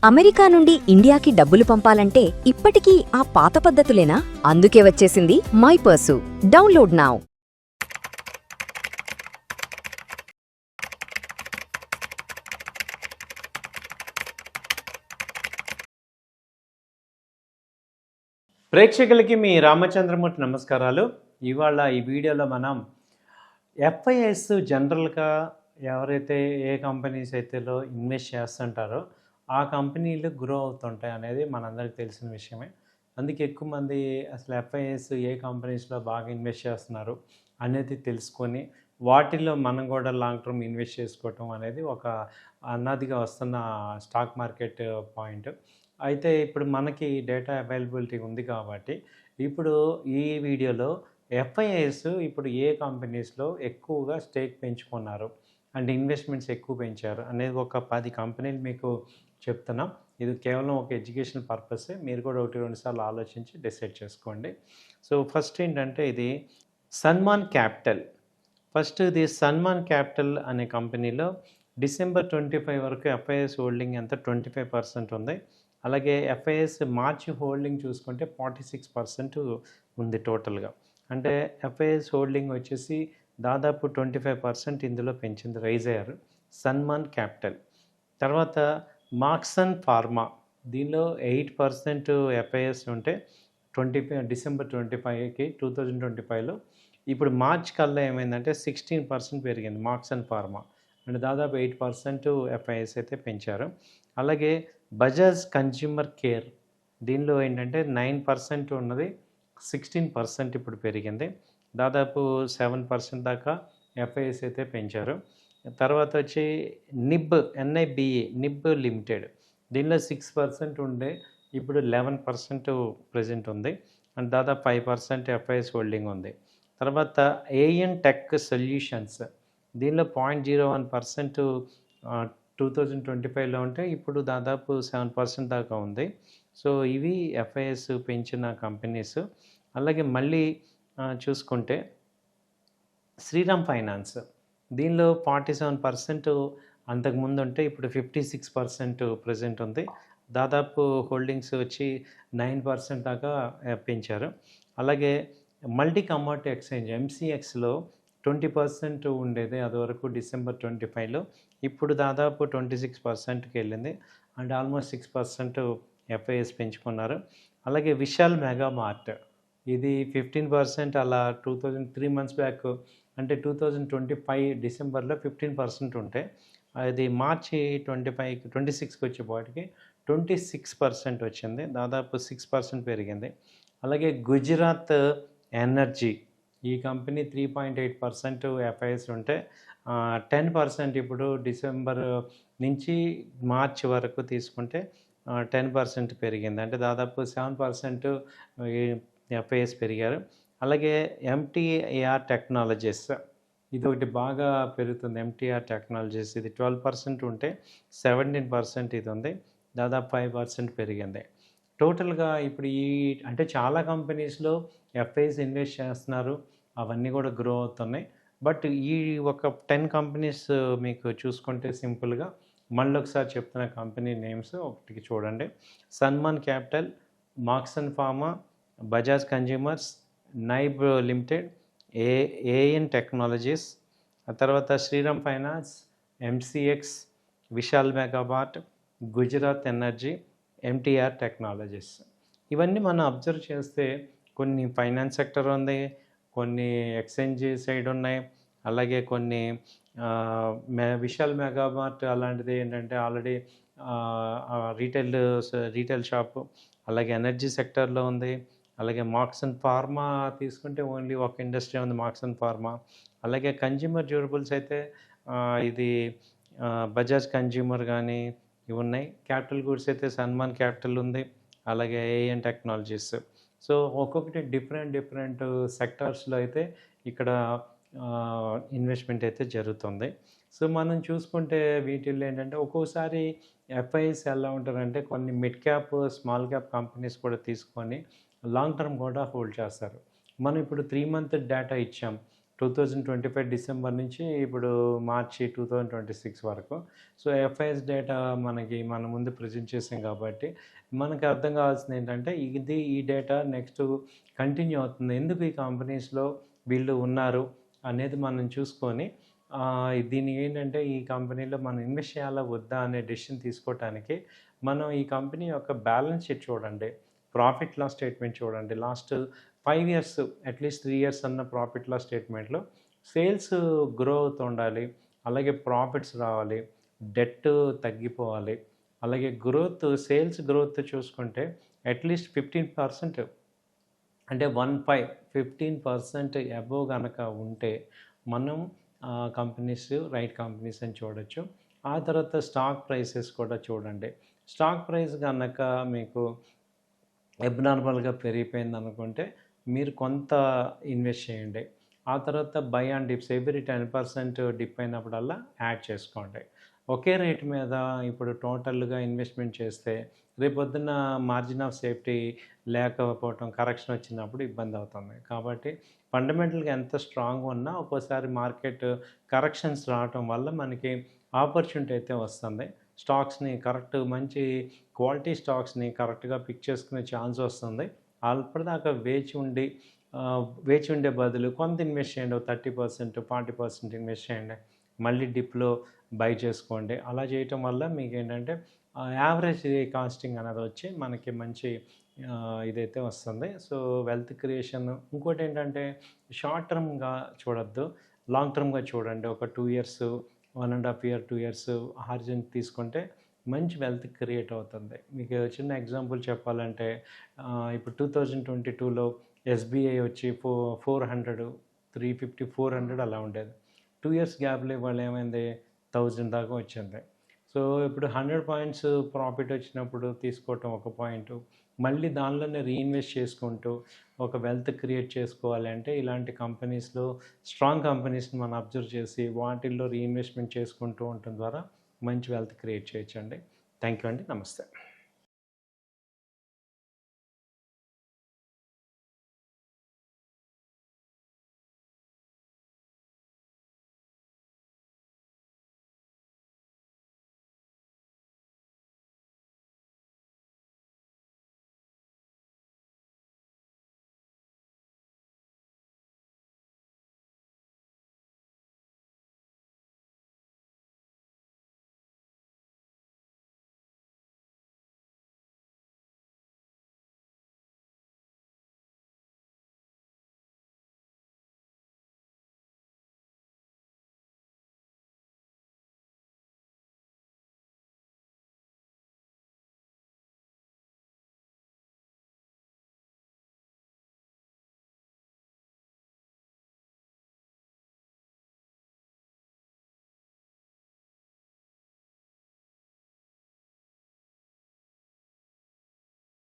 America నుండి ఇండియాకి డబ్బులు పంపాలంటే ఇప్పటికీ ఆ పాత పద్ధతులేనా? అందుకే వచ్చేసింది మైపర్సు. Download now. ప్రేక్షకులకి మీ రామచంద్రమూర్తి నమస్కారాలు. ఇవాళ ఈ వీడియోలో మనం ఎఫ్ఐఎస్ జనరల్గా ఎవరైతే ఏ కంపెనీస్ అయితేలో ఇన్వెస్ట్ చేస్తుంటారో ఆ కంపెనీలు గ్రో అవుతుంటాయి అనేది మనందరికీ తెలిసిన విషయమే. అందుకే ఎక్కువ మంది అసలు ఎఫ్ఐఎస్ ఏ కంపెనీస్లో బాగా ఇన్వెస్ట్ చేస్తున్నారు అనేది తెలుసుకొని వాటిల్లో మనం కూడా లాంగ్ టర్మ్ ఇన్వెస్ట్ చేసుకోవటం అనేది ఒక అన్నదిగా వస్తున్న స్టాక్ మార్కెట్ పాయింట్. అయితే ఇప్పుడు మనకి డేటా అవైలబిలిటీ ఉంది కాబట్టి ఇప్పుడు ఈ వీడియోలో ఎఫ్ఐఐస్ ఇప్పుడు ఏ కంపెనీస్లో ఎక్కువగా స్టేక్ పెంచుకున్నారు అండ్ ఇన్వెస్ట్మెంట్స్ ఎక్కువ పెంచారు అనేది ఒక 10 కంపెనీలు మీకు చెప్తున్నాం. ఇది కేవలం ఒక ఎడ్యుకేషన్ పర్పసే, మీరు కూడా 1-2 సార్లు ఆలోచించి డిసైడ్ చేసుకోండి. సో ఫస్ట్ ఏంటంటే ఇది సన్మాన్ క్యాపిటల్. ఫస్ట్ ఇది సన్మాన్ క్యాపిటల్ అనే కంపెనీలో డిసెంబర్ 25 వరకు ఎఫ్ఐఎస్ హోల్డింగ్ ఎంత 25% ఉంది. అలాగే ఎఫ్ఐఎస్ మార్చి హోల్డింగ్ చూసుకుంటే 46% ఉంది టోటల్గా. అంటే ఎఫ్ఐఎస్ హోల్డింగ్ వచ్చేసి దాదాపు 25% ఇందులో పెంచింది, రైజ్ అయ్యారు సన్మాన్ క్యాపిటల్. తర్వాత మార్క్సన్ ఫార్మా, దీనిలో 8% ఎఫ్ఐఎస్ ఉంటే డిసెంబర్ 25కి 2025లో ఇప్పుడు మార్చ్ కల్లా ఏమైందంటే 16% పెరిగింది మార్క్సన్ ఫార్మా. అంటే దాదాపు 8% ఎఫ్ఐఎస్ అయితే పెంచారు. అలాగే బజాజ్ కన్జ్యూమర్ కేర్, దీనిలో ఏంటంటే 9% ఉన్నది 16% ఇప్పుడు పెరిగింది. దాదాపు 7% దాకా ఎఫ్ఐఎస్ అయితే పెంచారు. తర్వాత వచ్చి నిబ్ లిమిటెడ్, దీనిలో 6% ఉండే ఇప్పుడు 11% ప్రజెంట్ ఉంది. అండ్ దాదాపు 5% ఎఫ్ఐఎస్ హోల్డింగ్ ఉంది. తర్వాత ఏఎన్ టెక్ సొల్యూషన్స్, దీనిలో 0.01% 2025లో ఉంటే ఇప్పుడు దాదాపు 7% దాకా ఉంది. సో ఇవి ఎఫ్ఐఎస్ పెంచిన కంపెనీస్. అలాగే మళ్ళీ చూసుకుంటే శ్రీరామ్ ఫైనాన్స్, దీనిలో 47% అంతకుముందు ఉంటే ఇప్పుడు 56% ప్రజెంట్ ఉంది. దాదాపు హోల్డింగ్స్ వచ్చి 9% దాకా పెంచారు. అలాగే మల్టీ కమోడిటీ ఎక్స్చేంజ్ ఎంసీఎక్స్లో 20% ఉండేది అది వరకు డిసెంబర్ 25లో, ఇప్పుడు దాదాపు 26%కి వెళ్ళింది. అండ్ ఆల్మోస్ట్ 6% ఎఫ్ఐఎస్ పెంచుకున్నారు. అలాగే విశాల్ మెగా మార్ట్, ఇది 15% అలా 3 మంత్స్ బ్యాక్ అంటే 2025 డిసెంబర్లో 15% ఉంటే అది మార్చి 26కి వచ్చేపాటికి 26% వచ్చింది, దాదాపు 6% పెరిగింది. అలాగే గుజరాత్ ఎనర్జీ, ఈ కంపెనీ 3.8% ఎఫ్ఐఎస్ ఉంటే 10% ఇప్పుడు డిసెంబర్ నుంచి మార్చి వరకు తీసుకుంటే 10% పెరిగింది. అంటే దాదాపు 7% ఎఫ్ఐఎస్ పెరిగారు. అలాగే ఎంటీఆర్ టెక్నాలజీస్, ఇది ఒకటి బాగా పెరుగుతుంది. ఎంటీఆర్ టెక్నాలజీస్ ఇది 12% ఉంటే 17% ఇది ఉంది, దాదాపు 5% పెరిగింది. టోటల్గా ఇప్పుడు అంటే చాలా కంపెనీస్లో ఎఫ్ఐఎస్ ఇన్వెస్ట్ చేస్తున్నారు, అవన్నీ కూడా గ్రో అవుతున్నాయి. బట్ ఈ ఒక 10 కంపెనీస్ మీకు చూసుకుంటే సింపుల్గా మళ్ళీ ఒకసారి చెప్తున్న కంపెనీ నేమ్స్ ఒకటికి చూడండి. Sammaan capital, Marksans pharma, Bajaj consumers, NIBE limited, A N technologies, ఆ తర్వాత Shriram finance, MCX, Vishal Mega Mart, Gujarat energy, MTAR technologies. ఇవన్నీ మనం అబ్జర్వ్ చేస్తే కొన్ని ఫైనాన్స్ సెక్టర్ ఉంది, కొన్ని ఎక్స్చేంజ్ సైడ్ ఉన్నాయి, అలాగే కొన్ని విశాల్ మెగామార్ట్ అలాంటిది ఏంటంటే ఆల్రెడీ రీటైల్ షాపు, అలాగే ఎనర్జీ సెక్టర్లో ఉంది. అలాగే మార్క్సన్ ఫార్మా తీసుకుంటే ఓన్లీ ఒక ఇండస్ట్రీ ఉంది, మార్క్సన్ ఫార్మా. అలాగే కన్జ్యూమర్ డ్యూరబుల్స్ అయితే ఇది బజాజ్ కన్జ్యూమర్ కానీ ఇవి ఉన్నాయి. క్యాపిటల్ గూడ్స్ అయితే సన్మాన్ క్యాపిటల్ ఉంది, అలాగే ఏఎన్ టెక్నాలజీస్. సో ఒక్కొక్కటి డిఫరెంట్ సెక్టార్స్లో అయితే ఇక్కడ ఇన్వెస్ట్మెంట్ అయితే జరుగుతుంది. సో మనం చూసుకుంటే వీటిల్లో ఏంటంటే ఒక్కోసారి ఎఫ్ఐఎస్ ఎలా ఉంటారంటే కొన్ని mid cap small cap companies కూడా తీసుకొని లాంగ్ టర్మ్ కూడా హోల్డ్ చేస్తారు. మనం ఇప్పుడు 3 మంత్ డేటా ఇచ్చాం. 2025 డిసెంబర్ నుంచి ఇప్పుడు మార్చి 2026 వరకు. సో, ఎఫ్ఐఎస్ డేటా మన ముందు ప్రెజెంట్ చేసాం కాబట్టి, మనకు అర్థం కావాల్సింది ఏంటంటే, ఈ డేటా నెక్స్ట్ కంటిన్యూ అవుతుంది. ఎందుకు ఈ కంపెనీస్‌లో వీళ్ళు ఉన్నారు అనేది మనం చూసుకొని, దీనికి ఏంటంటే, ఈ కంపెనీలో మనం ఇన్వెస్ట్ చేయాలా వద్దా అనే డెసిషన్ తీసుకోవటానికి, మనం ఈ కంపెనీ యొక్క బ్యాలెన్స్ షీట్ చూడండి. ప్రాఫిట్ లాస్ స్టేట్మెంట్ చూడండి. లాస్ట్ 5 ఇయర్స్ అట్‌లీస్ట్ 3 ఇయర్స్ అన్న ప్రాఫిట్ లాస్ స్టేట్మెంట్‌లో సేల్స్ గ్రో అవుతుండాలి. అలాగే ప్రాఫిట్స్ రావాలి. డెట్ తగ్గిపోవాలి. అలాగే సేల్స్ గ్రోత్ చూసుకుంటే అట్‌లీస్ట్ 15% అంటే 15% అబోవ్ గనక ఉంటే మనం రైట్ కంపెనీస్ అని చూడొచ్చు. ఆ తర్వాత స్టాక్ ప్రైసెస్ కూడా చూడండి. స్టాక్ ప్రైస్ గనక మీకు అబ్నార్మల్‌గా పెరిగిపోయిందనుకుంటే మీరు కొంత ఇన్వెస్ట్ చేయండి. ఆ తర్వాత buy and dips every 10% dip అయినప్పుడల్లా యాడ్ చేసుకోండి. ఒకే రేట్ మీద ఇప్పుడు టోటల్‌గా ఇన్వెస్ట్‌మెంట్ చేస్తే రేపొద్దున మార్జిన్ ఆఫ్ సేఫ్టీ లేకపోవటం, కరెక్షన్ వచ్చినప్పుడు ఇబ్బంది అవుతుంది. కాబట్టి ఫండమెంటల్‌గా ఎంత స్ట్రాంగ్‌గా ఉన్నా ఒక్కోసారి మార్కెట్ కరెక్షన్స్ రావటం వల్ల మనకి ఆపర్చునిటీ అయితే వస్తుంది. స్టాక్స్‌ని మంచి క్వాలిటీ స్టాక్స్‌ని కరెక్ట్‌గా పిక్ చేసుకునే ఛాన్స్ వస్తుంది. అప్పటిదాకా వేచి ఉండే బదులు కొంత ఇన్వెస్ట్ చేయండి. ఓ 30%, 40% ఇన్వెస్ట్ చేయండి. మళ్ళీ డిప్‌లో బై చేసుకోండి. అలా చేయటం వల్ల మీకేంటంటే యావరేజ్ కాస్టింగ్ అనేది వచ్చి మనకి మంచి ఇదైతే వస్తుంది. సో, వెల్త్ క్రియేషన్ ఇంకోటేంటంటే షార్ట్ టర్మ్‌గా చూడొద్దు. లాంగ్ టర్మ్‌గా చూడండి. ఒక 2 ఇయర్స్, 1½ ఇయర్, 2 ఇయర్స్ హారిజన్ తీసుకుంటే మంచి వెల్త్ క్రియేట్ అవుతుంది. మీకు చిన్న ఎగ్జాంపుల్ చెప్పాలంటే ఇప్పుడు 2022లో ఎస్బీఐ వచ్చి 400, 350, 400 అలా ఉండేది. 2 ఇయర్స్ గ్యాప్‌లో ఇవాళ ఏమైంది 1000 దాకా వచ్చింది. సో, ఇప్పుడు 100 పాయింట్స్ ప్రాఫిట్ వచ్చినప్పుడు తీసుకోవటం ఒక పాయింటు. మళ్ళీ దానిలోనే రీఇన్వెస్ట్ చేసుకుంటూ ఒక వెల్త్ క్రియేట్ చేసుకోవాలి అంటే ఇలాంటి కంపెనీస్‌లో స్ట్రాంగ్ కంపెనీస్‌ని మనం అబ్జర్వ్ చేసి వాటిల్లో రీఇన్వెస్ట్‌మెంట్ చేసుకుంటూ ఉండటం ద్వారా మంచి వెల్త్ క్రియేట్ చేయొచ్చండి. థ్యాంక్ యూ అండి. నమస్తే.